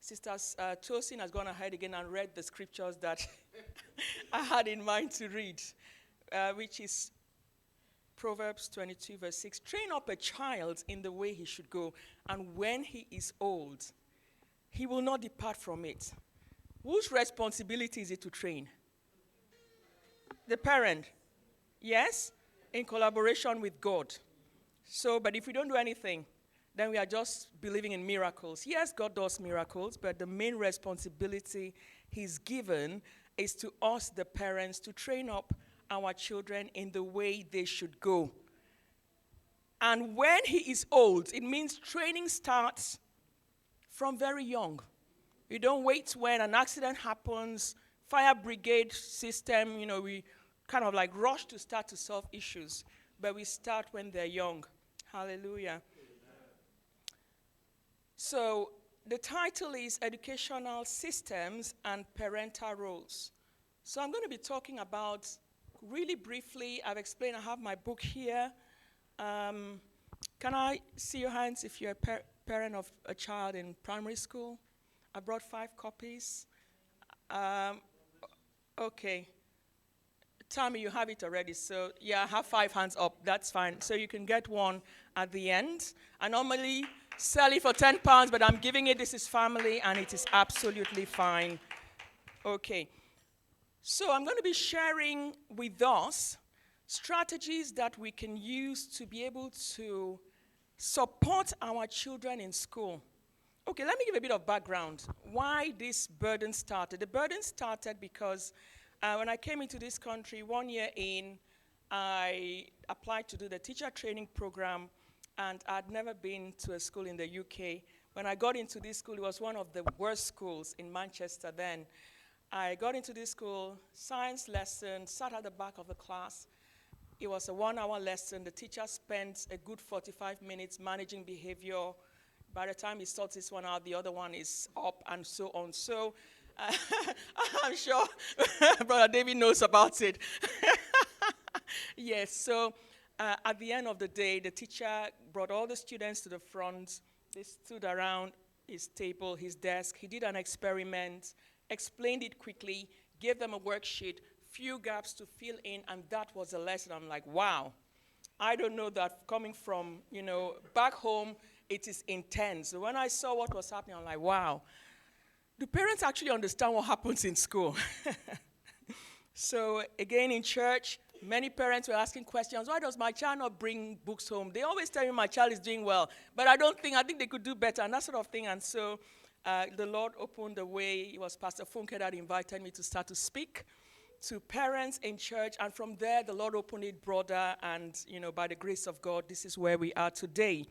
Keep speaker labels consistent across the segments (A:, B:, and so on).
A: Sister Tosin has gone ahead again and read the scriptures that I had in mind to read, which is Proverbs 22, verse 6. Train up a child in the way he should go, and when he is old, he will not depart from it. Whose responsibility is it to train? The parent. Yes? In collaboration with God. So, but if we don't do anything, then we are just believing in miracles. Yes, God does miracles, but the main responsibility he's given is to us, the parents, to train up our children in the way they should go. And when he is old, it means training starts from very young. You don't wait when an accident happens, fire brigade system, we kind of like rush to start to solve issues, but we start when they're young. Hallelujah. So the title is Educational Systems and Parental Roles. So I'm going to be talking about, really briefly, I've explained, I have my book here. Can I see your hands if you're a parent of a child in primary school? I brought 5 copies. Okay. Tammy, you have it already, so yeah, I have 5 hands up. That's fine. So you can get one at the end. I normally sell it for £10, but I'm giving it. This is family, and it is absolutely fine. Okay. So I'm going to be sharing with us strategies that we can use to be able to support our children in school. Okay, let me give a bit of background. Why this burden started. The burden started because when I came into this country 1 year in, I applied to do the teacher training program, and I'd never been to a school in the UK. When I got into this school, it was one of the worst schools in Manchester then. I got into this school, science lesson, sat at the back of the class. It was a 1-hour lesson. The teacher spent a good 45 minutes managing behavior. By the time he sorts this one out, the other one is up, and so on. So I'm sure Brother David knows about it. Yes, so at the end of the day, the teacher brought all the students to the front. They stood around his table, his desk. He did an experiment, explained it quickly, gave them a worksheet, few gaps to fill in, and that was a lesson. I'm like, wow. I don't know that coming from, back home, it is intense. So when I saw what was happening, I'm like, wow. Do parents actually understand what happens in school? So again, in church, many parents were asking questions. Why does my child not bring books home? They always tell me my child is doing well, but I think they could do better, and that sort of thing. And so the Lord opened the way. It was Pastor Funke that invited me to start to speak to parents in church, and from there, the Lord opened it broader, and, by the grace of God, this is where we are today.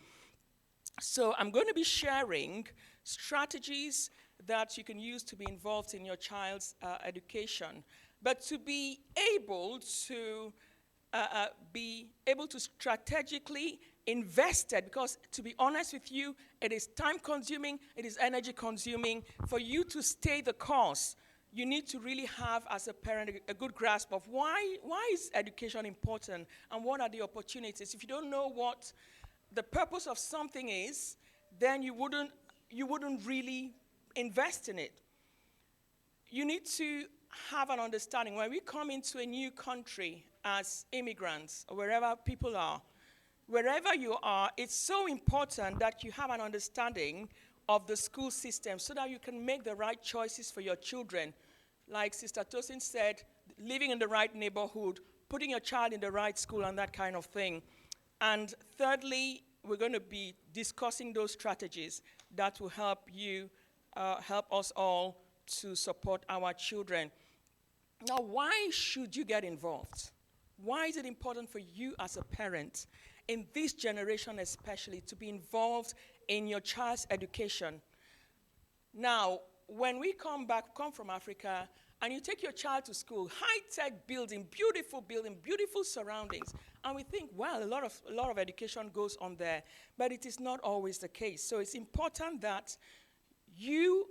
A: So I'm going to be sharing strategies that you can use to be involved in your child's education. But to be able to strategically invest it, because to be honest with you, it is time consuming, it is energy consuming. For you to stay the course, you need to really have, as a parent, a good grasp of why is education important and what are the opportunities. If you don't know what the purpose of something is, then you wouldn't really invest in it. You need to have an understanding. When we come into a new country as immigrants, or wherever people are, wherever you are, it's so important that you have an understanding of the school system so that you can make the right choices for your children. Like Sister Tosin said, living in the right neighborhood, putting your child in the right school, and that kind of thing. And thirdly, we're going to be discussing those strategies that will help us all to support our children. Now, why should you get involved? Why is it important for you as a parent, in this generation especially, to be involved in your child's education? Now, when we come from Africa, and you take your child to school, high-tech building, beautiful surroundings, and we think, well, a lot of education goes on there, but it is not always the case. So it's important that you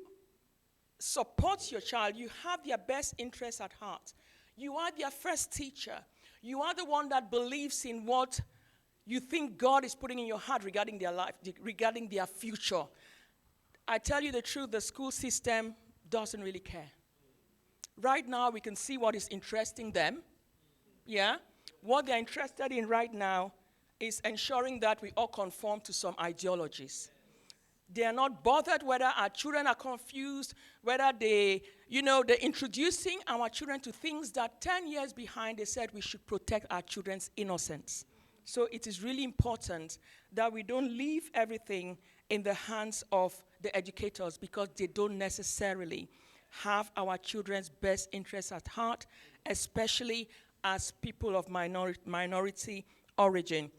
A: support your child. You have their best interests at heart. You are their first teacher. You are the one that believes in what you think God is putting in your heart regarding their life, regarding their future. I tell you the truth, the school system doesn't really care. Right now, we can see what is interesting them. Yeah? What they're interested in right now is ensuring that we all conform to some ideologies. They are not bothered whether our children are confused, whether they're introducing our children to things that 10 years behind they said we should protect our children's innocence. So it is really important that we don't leave everything in the hands of the educators because they don't necessarily have our children's best interests at heart, especially as people of minority origin.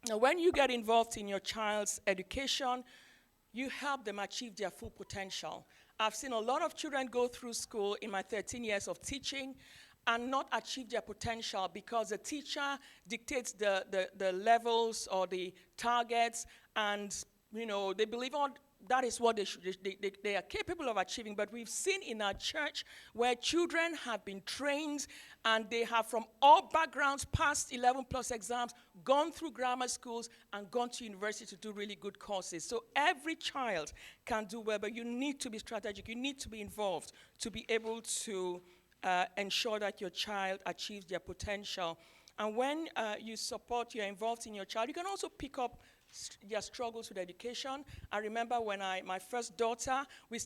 A: Now, when you get involved in your child's education, you help them achieve their full potential. I've seen a lot of children go through school in my 13 years of teaching and not achieve their potential because the teacher dictates the levels or the targets, and they believe that is what they are capable of achieving. But we've seen in our church where children have been trained and they have from all backgrounds passed 11 plus exams, gone through grammar schools, and gone to university to do really good courses. So every child can do well, but you need to be strategic. You need to be involved to be able to ensure that your child achieves their potential. And when you support, you're involved in your child, you can also pick up their struggles with education. I remember when my first daughter, we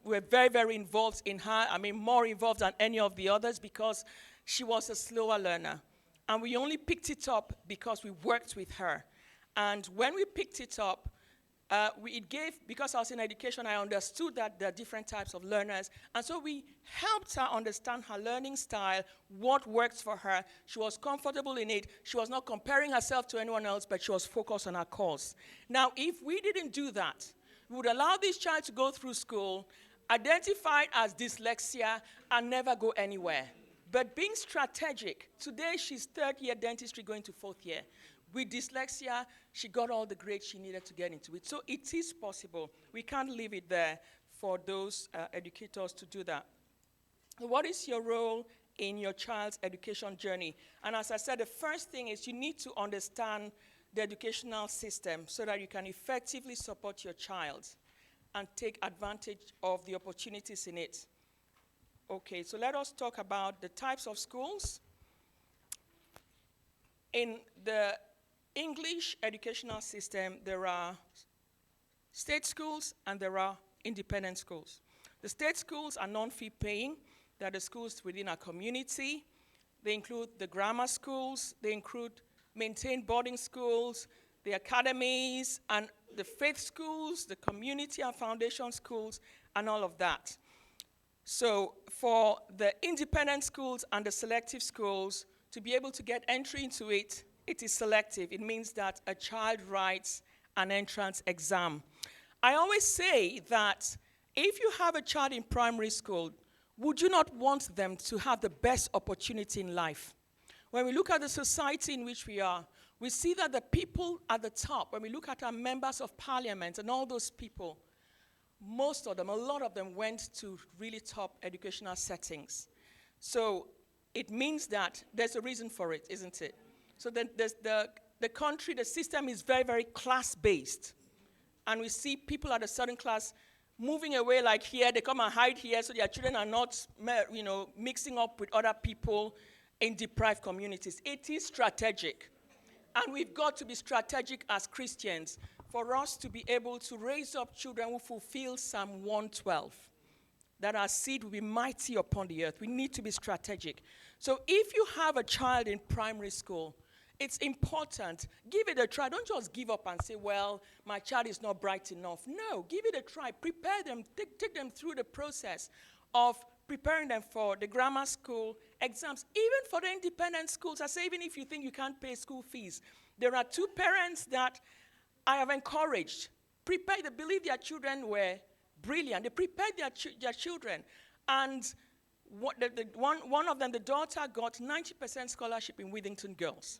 A: were very, very involved in her. I mean, more involved than any of the others because she was a slower learner. And we only picked it up because we worked with her. And when we picked it up, because I was in education, I understood that there are different types of learners. And so we helped her understand her learning style, what works for her. She was comfortable in it. She was not comparing herself to anyone else, but she was focused on her course. Now, if we didn't do that, we would allow this child to go through school, identified as dyslexia, and never go anywhere. But being strategic, today she's third year dentistry going to fourth year. With dyslexia, she got all the grades she needed to get into it. So it is possible. We can't leave it there for those educators to do that. What is your role in your child's education journey? And as I said, the first thing is you need to understand the educational system so that you can effectively support your child and take advantage of the opportunities in it. Okay, so let us talk about the types of schools. In the English educational system, there are state schools and there are independent schools. The state schools are non-fee paying. They are the schools within our community. They include the grammar schools. They include maintained boarding schools, the academies, and the faith schools, the community and foundation schools, and all of that. So for the independent schools and the selective schools, to be able to get entry into it, it is selective. It means that a child writes an entrance exam. I always say that if you have a child in primary school, would you not want them to have the best opportunity in life? When we look at the society in which we are, we see that the people at the top, when we look at our members of parliament and all those people, most of them, a lot of them went to really top educational settings. So it means that there's a reason for it, isn't it? So then the country, the system is very, very class-based. And we see people at a certain class moving away like here. They come and hide here so their children are not, mixing up with other people in deprived communities. It is strategic. And we've got to be strategic as Christians for us to be able to raise up children who fulfill Psalm 112. That our seed will be mighty upon the earth. We need to be strategic. So if you have a child in primary school, it's important. Give it a try. Don't just give up and say, well, my child is not bright enough. No, give it a try. Prepare them. Take them through the process of preparing them for the grammar school exams. Even for the independent schools, I say even if you think you can't pay school fees, there are two parents that I have encouraged. They believe their children were brilliant. They prepared their children. And one of them, the daughter, got 90% scholarship in Withington Girls.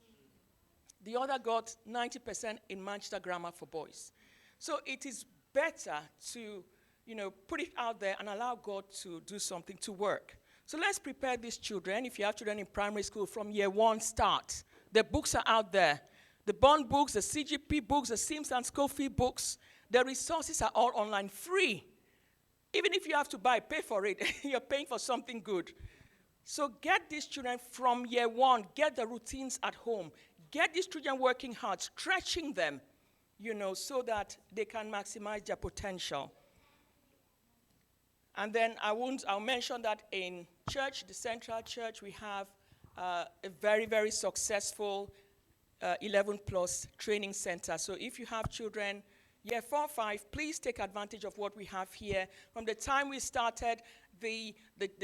A: The other got 90% in Manchester Grammar for Boys. So it is better to, put it out there and allow God to do something to work. So let's prepare these children. If you have children in primary school, from year one start. The books are out there. The Bond books, the CGP books, the Sims and Schofield books, The resources are all online, free. Even if you have to pay for it, you're paying for something good. So get these children from year one, get the routines at home, get these children working hard, stretching them, so that they can maximize their potential. And then I'll mention that in church, the Central Church, we have a very, very successful 11 plus training center. So if you have children, year 4, 5, please take advantage of what we have here. From the time we started, the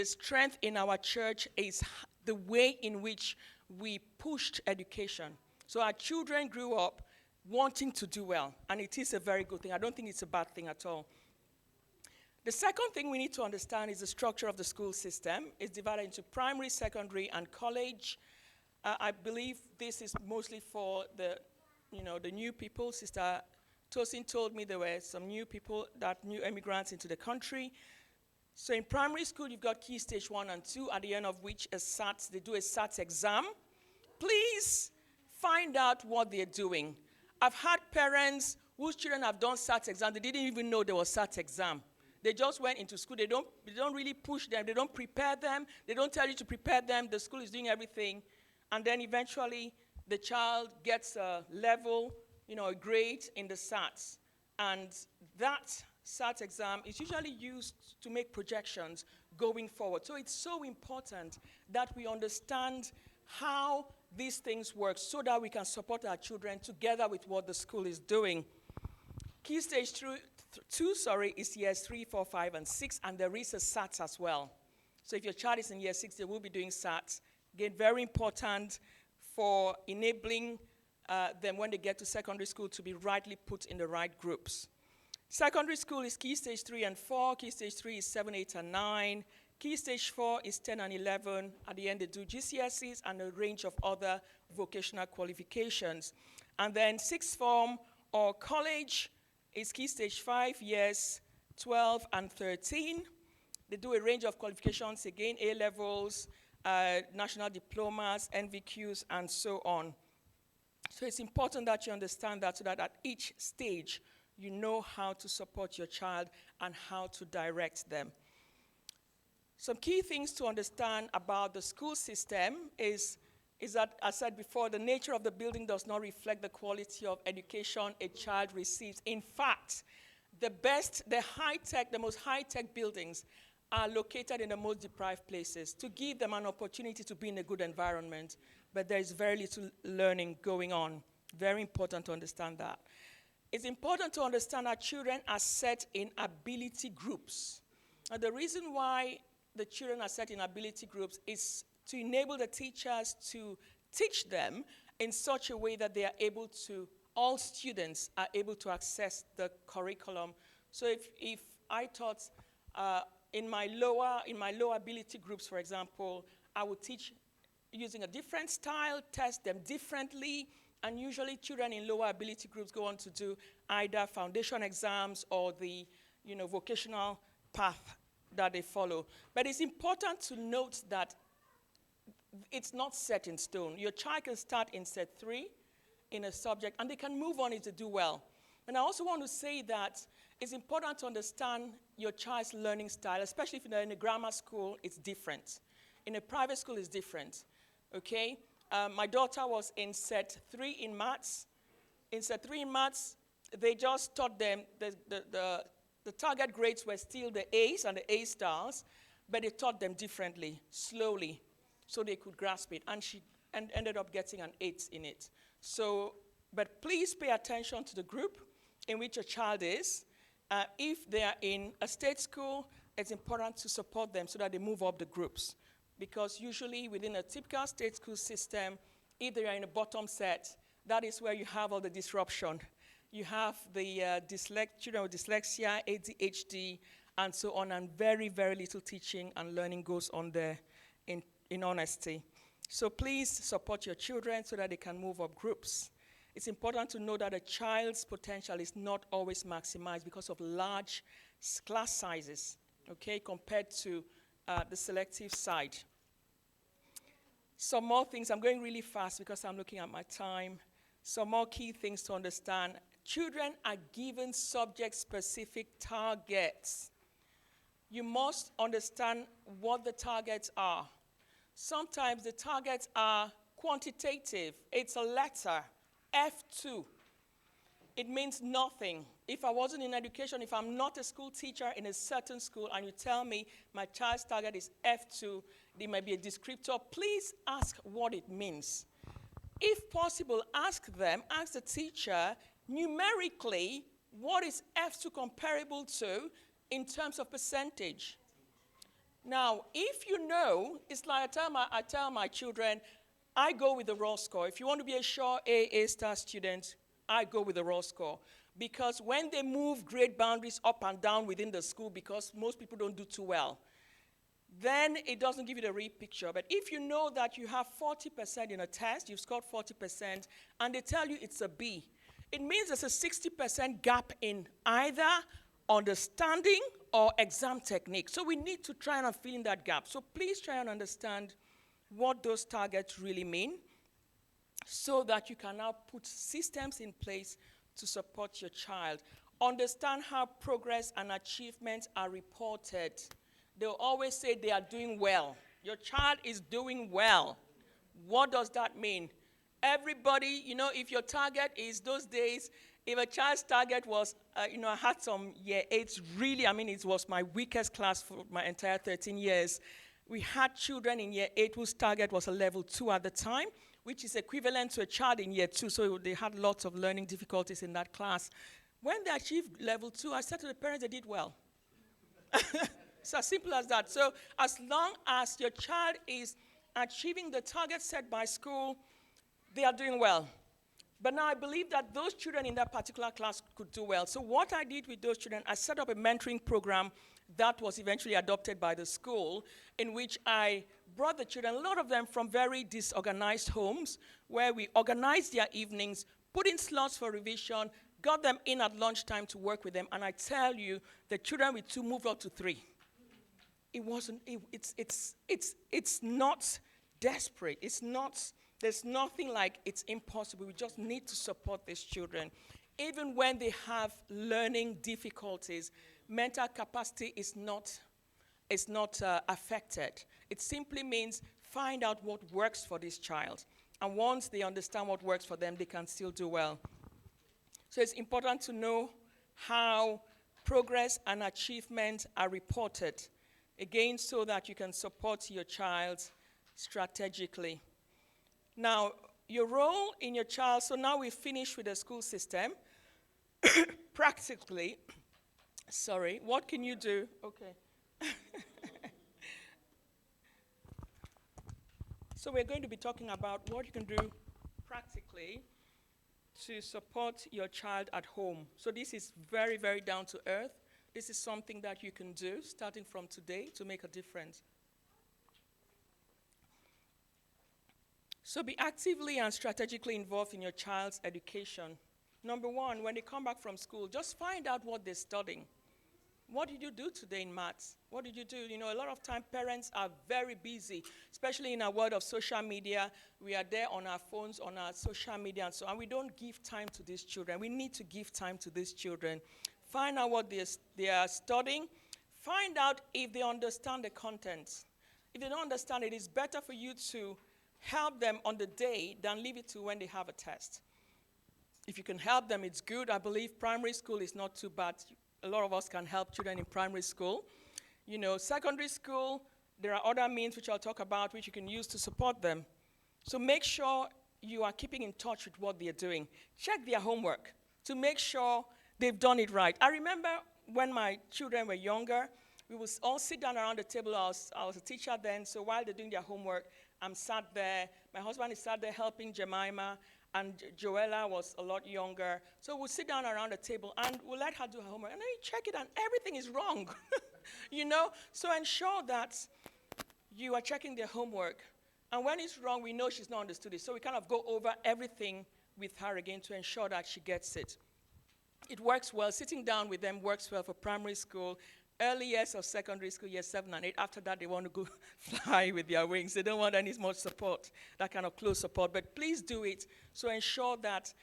A: strength in our church is the way in which we pushed education. So our children grew up wanting to do well, and it is a very good thing. I don't think it's a bad thing at all. The second thing we need to understand is the structure of the school system. It's divided into primary, secondary, and college. I believe this is mostly for the new people. Sister Tosin told me there were some new immigrants into the country. So in primary school, you've got key stage 1 and 2, at the end of which they do a SAT exam. Please find out what they're doing. I've had parents whose children have done SAT exam. They didn't even know there was SAT exam. They just went into school. They don't really push them. They don't prepare them. They don't tell you to prepare them. The school is doing everything. And then eventually, the child gets a level, a grade in the SATs. And that SAT exam is usually used to make projections going forward. So it's so important that we understand how these things work so that we can support our children together with what the school is doing. Key stage 2 is years 3, 4, 5, and 6, and there is a SAT as well. So if your child is in year 6, they will be doing SAT. Again, very important for enabling them when they get to secondary school to be rightly put in the right groups. Secondary school is key stage 3 and 4. Key stage 3 is 7, 8, and 9. Key stage 4 is 10 and 11. At the end, they do GCSEs and a range of other vocational qualifications. And then sixth form or college is key stage 5, years 12 and 13. They do a range of qualifications, again, A-levels, national diplomas, NVQs, and so on. So it's important that you understand that so that at each stage, you know how to support your child and how to direct them. Some key things to understand about the school system is that, as I said before, the nature of the building does not reflect the quality of education a child receives. In fact, the most high-tech buildings are located in the most deprived places to give them an opportunity to be in a good environment, but there is very little learning going on. Very important to understand that. It's important to understand that children are set in ability groups. And the reason why the children are set in ability groups is to enable the teachers to teach them in such a way that they are able to, all students are able to access the curriculum. So if I taught in my lower ability groups, for example, I would teach using a different style, test them differently, and usually children in lower ability groups go on to do either foundation exams or the vocational path that they follow. But it's important to note that it's not set in stone. Your child can start in set 3 in a subject, and they can move on if they do well. And I also want to say that it's important to understand your child's learning style, especially if they're in a grammar school, it's different. In a private school, it's different, okay? My daughter was in set 3 in maths. In set 3 in maths, they just taught them, the target grades were still the A's and the A stars, but they taught them differently, slowly, so they could grasp it. And she ended up getting an 8 in it. So, but please pay attention to the group in which your child is. If they are in a state school, it's important to support them so that they move up the groups. Because usually within a typical state school system, if they are in a bottom set, that is where you have all the disruption. You have the children with dyslexia, ADHD, and so on, and very, very little teaching and learning goes on there, in honesty. So please support your children so that they can move up groups. It's important to know that a child's potential is not always maximized because of large class sizes, okay, compared to the selective side. Some more things, I'm going really fast because I'm looking at my time. Some more key things to understand. children are given subject-specific targets. You must understand what the targets are. Sometimes the targets are quantitative. It's a letter, F2. It means nothing. If I wasn't in education, if I'm not a school teacher in a certain school, and you tell me my child's target is F2, there may be a descriptor, please ask what it means. If possible, ask the teacher, numerically, what is F2 comparable to in terms of percentage? Now, if you know, it's like I tell my children, I go with the raw score. If you want to be a sure A star student, I go with the raw score. Because when they move grade boundaries up and down within the school, because most people don't do too well, then it doesn't give you the real picture. But if you know that you have 40% in a test, you've scored 40%, and they tell you it's a B, it means there's a 60% gap in either understanding or exam technique. So we need to try and fill in that gap. So please try and understand what those targets really mean so that you can now put systems in place to support your child. Understand how progress and achievements are reported. They'll always say they are doing well. Your child is doing well. What does that mean? Everybody, if your target is those days, if a child's target was, I had some year 8s, really, it was my weakest class for my entire 13 years. We had children in year 8 whose target was a level 2 at the time, which is equivalent to a child in year 2, so they had lots of learning difficulties in that class. When they achieved level 2, I said to the parents they did well. It's as simple as that. So as long as your child is achieving the target set by school, they are doing well. But now I believe that those children in that particular class could do well. So what I did with those children, I set up a mentoring program that was eventually adopted by the school, in which I brought the children, a lot of them from very disorganized homes, where we organized their evenings, put in slots for revision, got them in at lunchtime to work with them, and I tell you, the children with 2 moved up to 3. It's not desperate. There's nothing like it's impossible. We just need to support these children. Even when they have learning difficulties, mental capacity is not affected. It simply means find out what works for this child. And once they understand what works for them, they can still do well. So it's important to know how progress and achievement are reported, again, so that you can support your child strategically. Now, your role in your child, so now we've finished with the school system. Practically, what can you do? Okay. So we're going to be talking about what you can do practically to support your child at home. So this is very, very down to earth. This is something that you can do starting from today to make a difference. So be actively and strategically involved in your child's education. Number 1, when they come back from school, just find out what they're studying. What did you do today in maths? What did you do? A lot of time parents are very busy, especially in our world of social media. We are there on our phones, on our social media, and so on. We don't give time to these children. We need to give time to these children. Find out what they are studying. Find out if they understand the content. If they don't understand it, it's better for you to help them on the day than leave it to when they have a test. If you can help them, it's good. I believe primary school is not too bad. A lot of us can help children in primary school. Secondary school, there are other means which I'll talk about which you can use to support them. So make sure you are keeping in touch with what they're doing. Check their homework to make sure they've done it right. I remember when my children were younger, we would all sit down around the table. I was a teacher then, so while they're doing their homework, I'm sat there. My husband is sat there helping Jemima, and Joella was a lot younger. So we'll sit down around the table, and we'll let her do her homework. And then you check it, and everything is wrong. So ensure that you are checking their homework. And when it's wrong, we know she's not understood it. So we kind of go over everything with her again to ensure that she gets it. It works well. Sitting down with them works well for primary school. Early years of secondary school, years 7 and 8, after that they want to go fly with their wings. They don't want any more support, that kind of close support. But please do it. So ensure that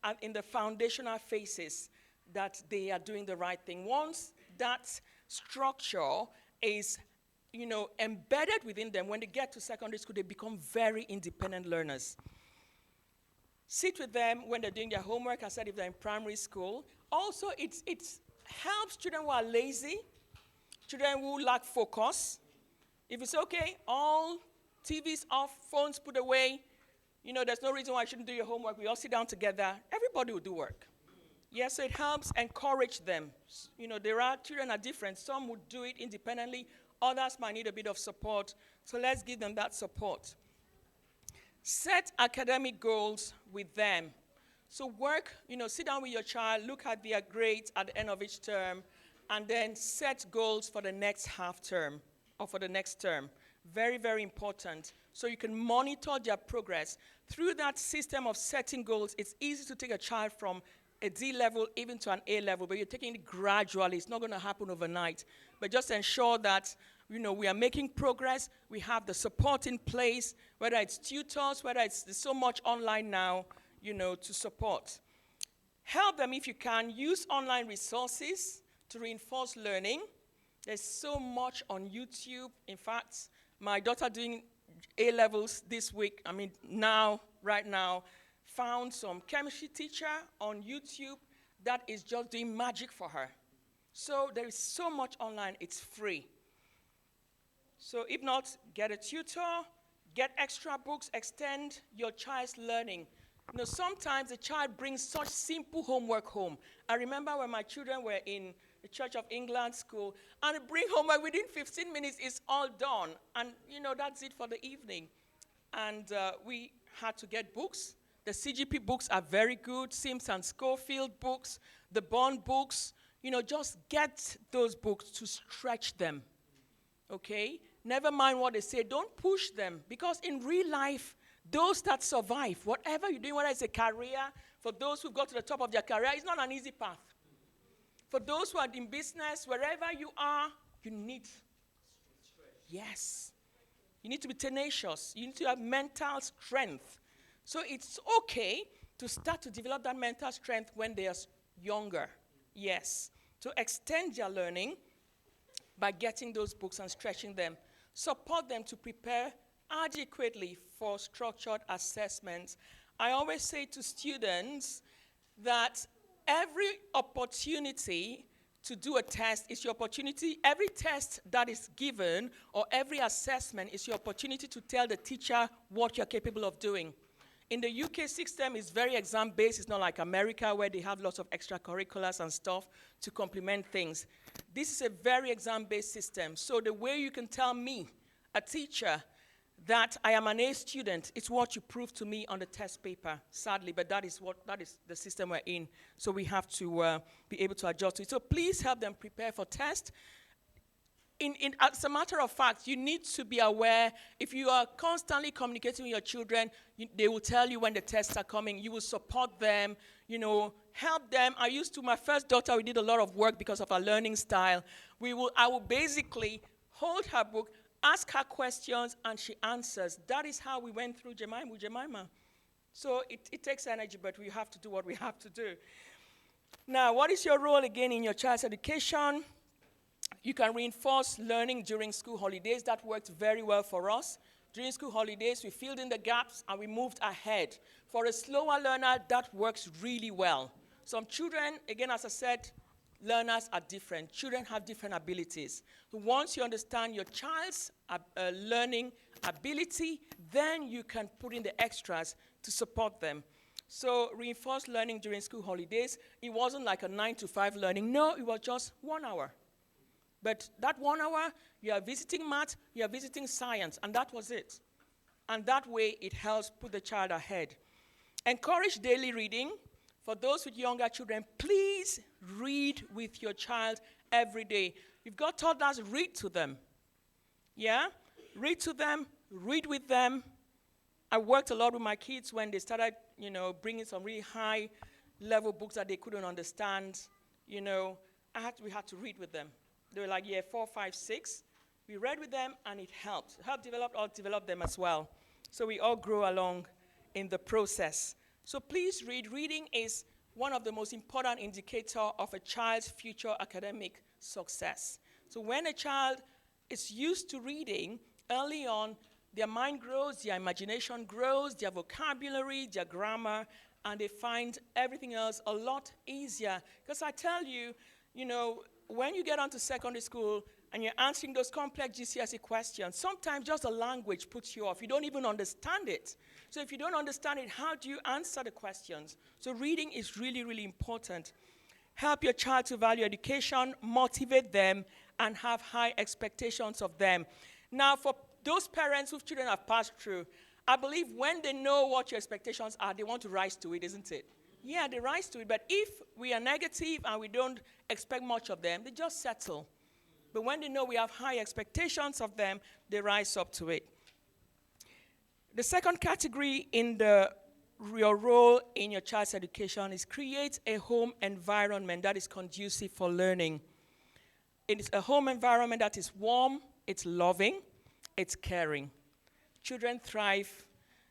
A: and in the foundational phases that they are doing the right thing. Once that structure is, embedded within them, when they get to secondary school, they become very independent learners. Sit with them when they're doing their homework. I said if they're in primary school. Also, it helps children who are lazy, children who lack focus. If it's okay, all TVs off, phones put away, there's no reason why I shouldn't do your homework. We all sit down together. Everybody will do work. Yes, so it helps encourage them. Children are different. Some would do it independently. Others might need a bit of support. So let's give them that support. Set academic goals with them. So work, sit down with your child, look at their grades at the end of each term, and then set goals for the next half term or for the next term. Very, very important. So you can monitor their progress. Through that system of setting goals, it's easy to take a child from a D level even to an A level, but you're taking it gradually. It's not going to happen overnight. But just ensure that, we are making progress. We have the support in place, whether it's tutors, whether there's so much online now, to support. Help them if you can. Use online resources to reinforce learning. There's so much on YouTube. In fact, my daughter doing A-levels this week, right now, found some chemistry teacher on YouTube that is just doing magic for her. So there is so much online, it's free. So if not, get a tutor, get extra books, extend your child's learning. Sometimes the child brings such simple homework home. I remember when my children were in the Church of England school, and they bring homework within 15 minutes, it's all done. And, that's it for the evening. And we had to get books. The CGP books are very good, Sims and Schofield books, the Bond books. Just get those books to stretch them, okay? Never mind what they say. Don't push them, because in real life, those that survive, whatever you're doing, whether it's a career, for those who got to the top of their career, it's not an easy path. For those who are in business, wherever you are, you need, yes, you need to be tenacious. You need to have mental strength. So it's okay to start to develop that mental strength when they are younger, yes, to extend their learning by getting those books and stretching them. Support them to prepare adequately for structured assessments. I always say to students that every opportunity to do a test is your opportunity. Every test that is given or every assessment is your opportunity to tell the teacher what you're capable of doing. In the UK system, it's very exam-based. It's not like America where they have lots of extracurriculars and stuff to complement things. This is a very exam-based system. So the way you can tell me, a teacher, that I am an A student, it's what you prove to me on the test paper, sadly, but that is the system we're in. So we have to be able to adjust to it. So please help them prepare for tests. As a matter of fact, you need to be aware. If you are constantly communicating with your children, they will tell you when the tests are coming. You will support them, help them. My first daughter, we did a lot of work because of her learning style. I will basically hold her book, ask her questions, and she answers. That is how we went through Jemima. So it takes energy, but we have to do what we have to do. Now, what is your role again in your child's education? You can reinforce learning during school holidays. That worked very well for us. During school holidays, we filled in the gaps and we moved ahead. For a slower learner, that works really well. Some children, again, as I said, learners are different. Children have different abilities. So once you understand your child's learning ability, then you can put in the extras to support them. So reinforce learning during school holidays. It wasn't like a 9-to-5 learning. No, it was just 1 hour. But that 1 hour, you are visiting math, you are visiting science, and that was it. And that way, it helps put the child ahead. Encourage daily reading. For those with younger children, please read with your child every day. You've got toddlers, read to them. Yeah? Read to them, read with them. I worked a lot with my kids when they started, bringing some really high-level books that they couldn't understand. We had to read with them. They were like year 4, 5, 6. We read with them, and it helped. Helped develop them as well. So we all grow along in the process. So please read. Reading is one of the most important indicators of a child's future academic success. So when a child is used to reading early on, their mind grows, their imagination grows, their vocabulary, their grammar, and they find everything else a lot easier. Because I tell you, when you get onto secondary school and you're answering those complex GCSE questions, sometimes just the language puts you off. You don't even understand it. So if you don't understand it, how do you answer the questions? So reading is really, really important. Help your child to value education, motivate them, and have high expectations of them. Now, for those parents whose children have passed through, I believe when they know what your expectations are, they want to rise to it, isn't it? Yeah, they rise to it. But if we are negative and we don't expect much of them, they just settle. But when they know we have high expectations of them, they rise up to it. The second category in your role in your child's education is create a home environment that is conducive for learning. It is a home environment that is warm, it's loving, it's caring. Children thrive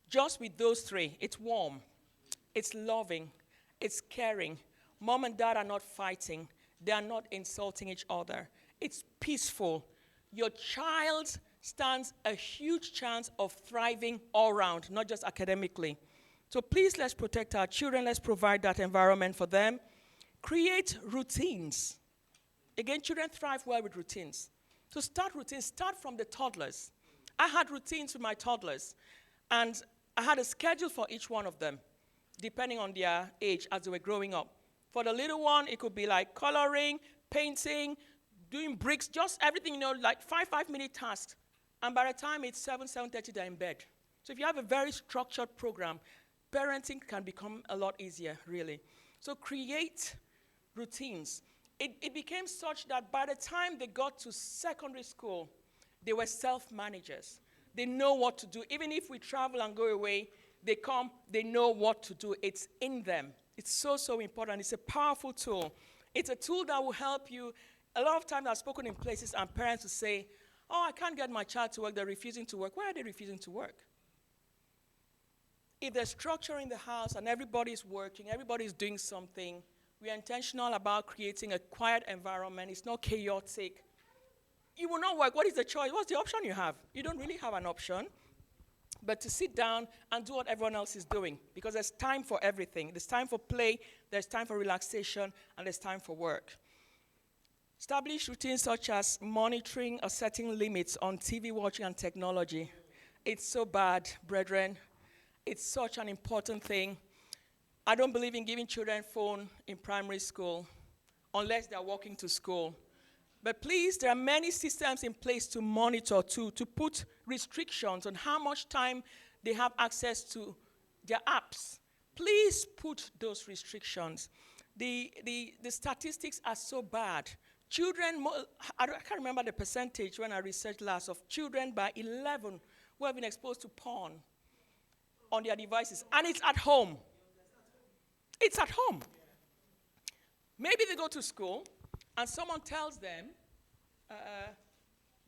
A: just with those three. It's warm, it's loving, it's caring. Mom and dad are not fighting. They are not insulting each other. It's peaceful. Your child stands a huge chance of thriving all around, not just academically. So please, let's protect our children. Let's provide that environment for them. Create routines. Again, children thrive well with routines. So start routines. Start from the toddlers. I had routines with my toddlers, and I had a schedule for each one of them, depending on their age as they were growing up. For the little one, it could be like coloring, painting, doing bricks, just everything, like 5-minute tasks. And by the time it's 7:30, they're in bed. So if you have a very structured program, parenting can become a lot easier, really. So create routines. It became such that by the time they got to secondary school, they were self-managers. They know what to do. Even if we travel and go away, they come, they know what to do. It's in them. It's so, so important. It's a powerful tool. It's a tool that will help you. A lot of times I've spoken in places and parents will say, oh, I can't get my child to work. They're refusing to work. Why are they refusing to work? If there's structure in the house and everybody's working, everybody's doing something, we are intentional about creating a quiet environment. It's not chaotic. You will not work. What is the choice? What's the option you have? You don't really have an option, but to sit down and do what everyone else is doing, because there's time for everything. There's time for play, there's time for relaxation, and there's time for work. Establish routines such as monitoring or setting limits on TV watching and technology. It's so bad, brethren. It's such an important thing. I don't believe in giving children phone in primary school unless they're walking to school. But please, there are many systems in place to monitor, to put restrictions on how much time they have access to their apps. Please put those restrictions. The statistics are so bad. Children, I can't remember the percentage when I researched last, of children by 11 who have been exposed to porn on their devices. And it's at home. It's at home. Maybe they go to school and someone tells them,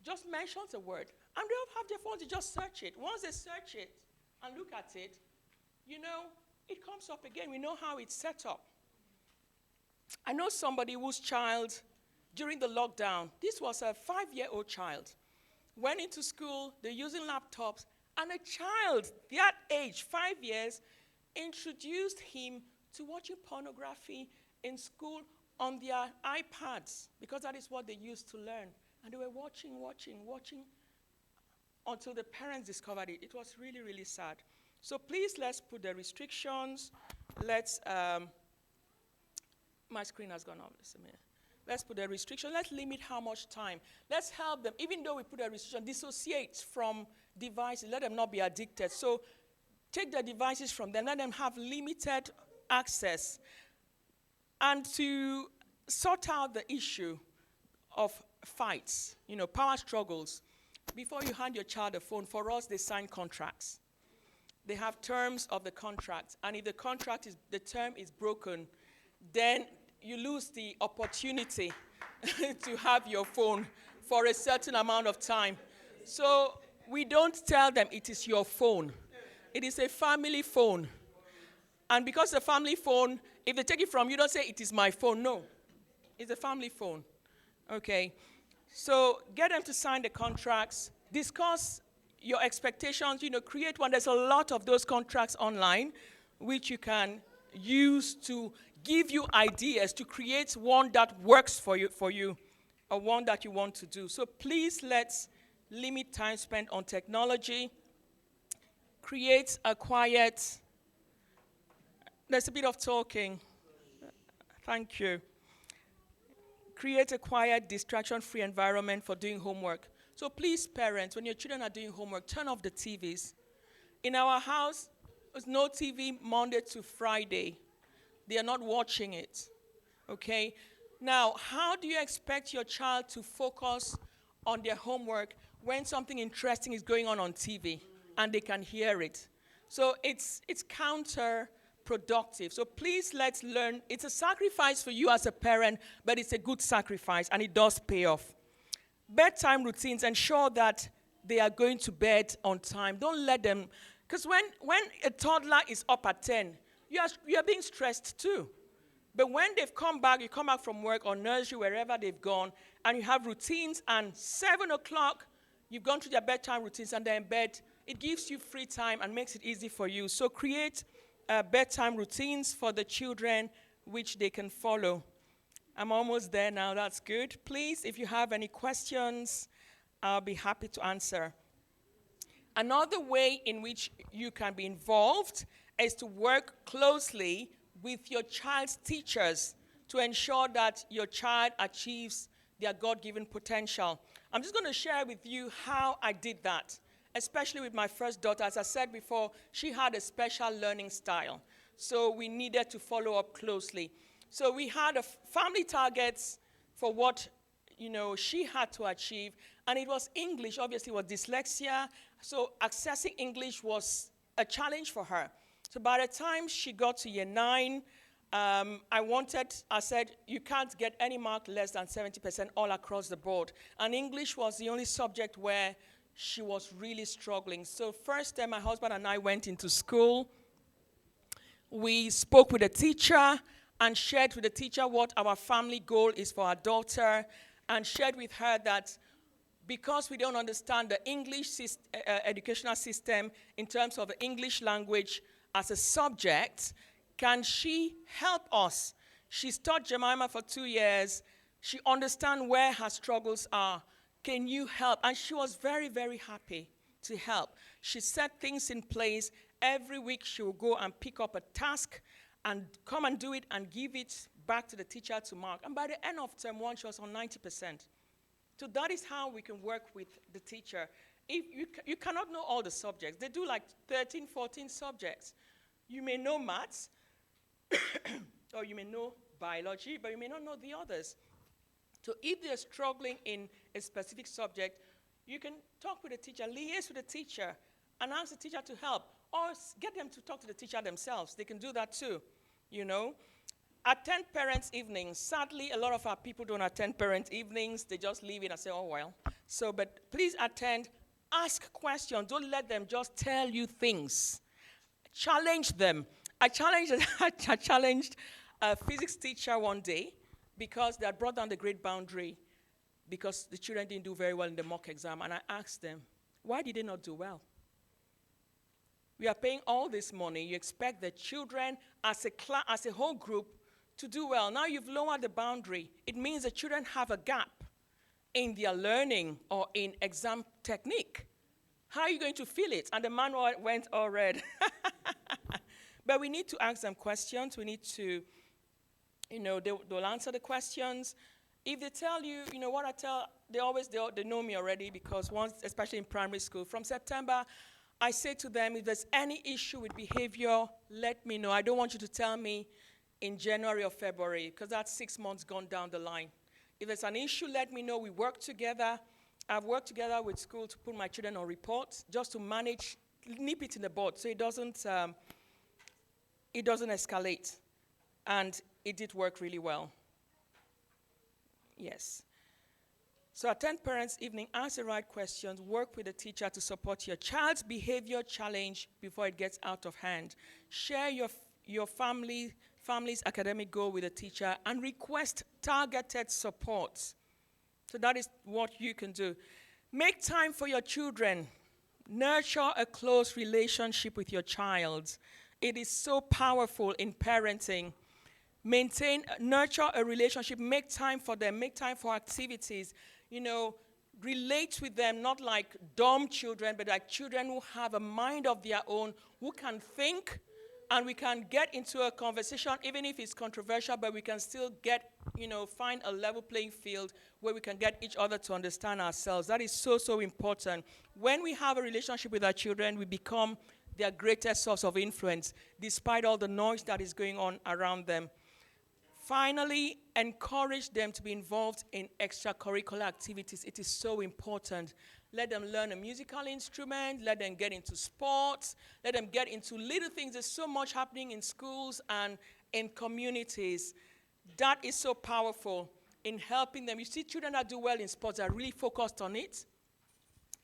A: just mentions a word. And they don't have their phones, they just search it. Once they search it and look at it, it comes up again. We know how it's set up. I know somebody whose child, during the lockdown, this was a 5-year-old child, went into school, they're using laptops, and a child that age, 5 years, introduced him to watching pornography in school on their iPads, because that is what they used to learn. And they were watching until the parents discovered it. It was really, really sad. So please, let's put the restrictions. My screen has gone off. Let's put a restriction. Let's limit how much time. Let's help them. Even though we put a restriction, dissociate from devices. Let them not be addicted. So take the devices from them. Let them have limited access. And to sort out the issue of fights, power struggles, before you hand your child a phone, for us, they sign contracts. They have terms of the contract. And if the term is broken, then you lose the opportunity to have your phone for a certain amount of time. So we don't tell them it is your phone. It is a family phone. And because the family phone, if they take it from you, don't say, it is my phone. No, it's a family phone. Okay. So get them to sign the contracts. Discuss your expectations. Create one. There's a lot of those contracts online, which you can use to give you ideas to create one that works for you, or one that you want to do. So please, let's limit time spent on technology. Create a quiet, there's a bit of talking. Thank you. Create a quiet, distraction-free environment for doing homework. So please, parents, when your children are doing homework, turn off the TVs. In our house, there's no TV Monday to Friday. They are not watching it. Okay? Now, how do you expect your child to focus on their homework when something interesting is going on TV and they can hear it? So it's counterproductive. So please, let's learn. It's a sacrifice for you as a parent, but it's a good sacrifice, and it does pay off. Bedtime routines, ensure that they are going to bed on time. Don't let them, because when a toddler is up at 10, you are being stressed too. But when they've come back, you come back from work or nursery, wherever they've gone, and you have routines, and 7 o'clock, you've gone through their bedtime routines and they're in bed, it gives you free time and makes it easy for you. So create bedtime routines for the children which they can follow. I'm almost there now. That's good. Please, if you have any questions, I'll be happy to answer. Another way in which you can be involved is to work closely with your child's teachers to ensure that your child achieves their God-given potential. I'm just going to share with you how I did that, especially with my first daughter. As I said before, she had a special learning style, so we needed to follow up closely. So we had family targets for what she had to achieve, and it was English. Obviously, it was dyslexia, so accessing English was a challenge for her. So by the time she got to year 9, I said, you can't get any mark less than 70% all across the board. And English was the only subject where she was really struggling. So first time my husband and I went into school, we spoke with the teacher and shared with the teacher what our family goal is for our daughter, and shared with her that because we don't understand the English educational system in terms of the English language as a subject, can she help us? She's taught Jemima for 2 years. She understands where her struggles are. Can you help? And she was very, very happy to help. She set things in place. Every week she will go and pick up a task and come and do it and give it back to the teacher to mark. And by the end of term 1, she was on 90%. So that is how we can work with the teacher. If you cannot know all the subjects. They do like 13, 14 subjects. You may know maths, or you may know biology, but you may not know the others. So if they're struggling in a specific subject, you can talk with the teacher, liaise with the teacher, and ask the teacher to help, or get them to talk to the teacher themselves. They can do that too, Attend parents' evenings. Sadly, a lot of our people don't attend parents' evenings. They just leave it and say, oh, well. So, but please attend. Ask questions. Don't let them just tell you things. Challenge them. I challenged a physics teacher one day because they had brought down the grade boundary because the children didn't do very well in the mock exam. And I asked them, why did they not do well? We are paying all this money. You expect the children as a whole group to do well. Now you've lowered the boundary. It means the children have a gap in their learning or in exam technique. How are you going to fill it? And the man went all red. But we need to ask them questions. We need to, they'll answer the questions. If they tell you, what I tell, they know me already because once, especially in primary school, from September, I say to them, if there's any issue with behavior, let me know. I don't want you to tell me in January or February because that's 6 months gone down the line. If there's an issue, let me know. We work together. I've worked together with school to put my children on reports just to manage, nip it in the bud so it doesn't escalate. And it did work really well. Yes. So attend parents' evening, ask the right questions, work with the teacher to support your child's behavior challenge before it gets out of hand. Share your your family's academic goal with a teacher and request targeted support. So that is what you can do. Make time for your children. Nurture a close relationship with your child. It is so powerful in parenting. Nurture a relationship, make time for them, make time for activities. Relate with them, not like dumb children, but like children who have a mind of their own, who can think, and we can get into a conversation, even if it's controversial, but we can still find a level playing field where we can get each other to understand ourselves. That is so, so important. When we have a relationship with our children, we become their greatest source of influence, despite all the noise that is going on around them. Finally, encourage them to be involved in extracurricular activities. It is so important. Let them learn a musical instrument. Let them get into sports. Let them get into little things. There's so much happening in schools and in communities. That is so powerful in helping them. You see children that do well in sports are really focused on it.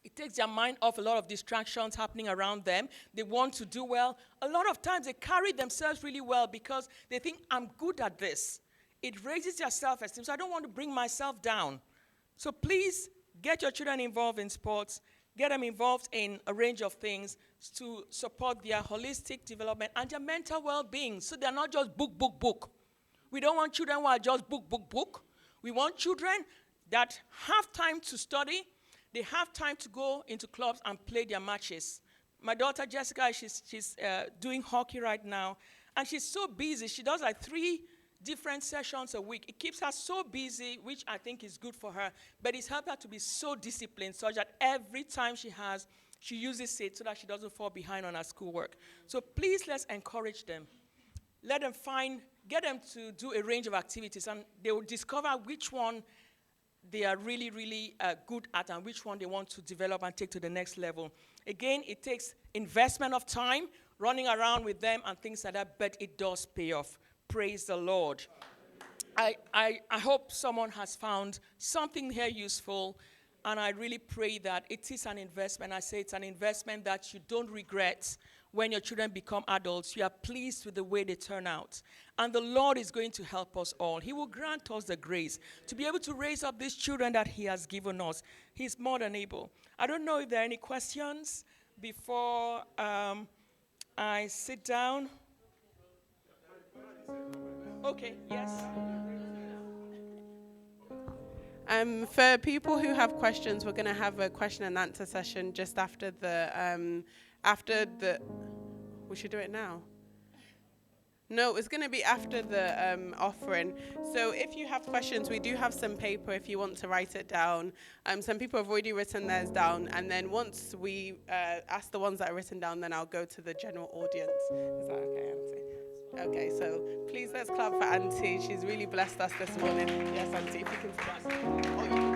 A: It takes their mind off a lot of distractions happening around them. They want to do well. A lot of times they carry themselves really well because they think, I'm good at this. It raises their self-esteem, so I don't want to bring myself down. So please get your children involved in sports. Get them involved in a range of things to support their holistic development and their mental well-being, so they're not just book. We don't want children who are just book. We want children that have time to study. They have time to go into clubs and play their matches. My daughter Jessica, she's doing hockey right now, and she's so busy. She does like 3 different sessions a week. It keeps her so busy, which I think is good for her, but it's helped her to be so disciplined such that every time she uses it so that she doesn't fall behind on her schoolwork. So please, let's encourage them. Get them to do a range of activities, and they will discover which one they are really, really good at and which one they want to develop and take to the next level. Again, it takes investment of time, running around with them and things like that, but it does pay off. Praise the Lord. I hope someone has found something here useful, and I really pray that it is an investment. I say it's an investment that you don't regret when your children become adults. You are pleased with the way they turn out. And the Lord is going to help us all. He will grant us the grace to be able to raise up these children that He has given us. He's more than able. I don't know if there are any questions before I sit down. Okay, yes.
B: For people who have questions, we're going to have a question and answer session just after the. We should do it now. No, it's going to be after the offering. So if you have questions, we do have some paper if you want to write it down. Some people have already written theirs down, and then once we ask the ones that are written down, then I'll go to the general audience. Is that okay, Auntie? Okay, so please let's clap for Auntie. She's really blessed us this morning. Yes, Auntie, if you can start.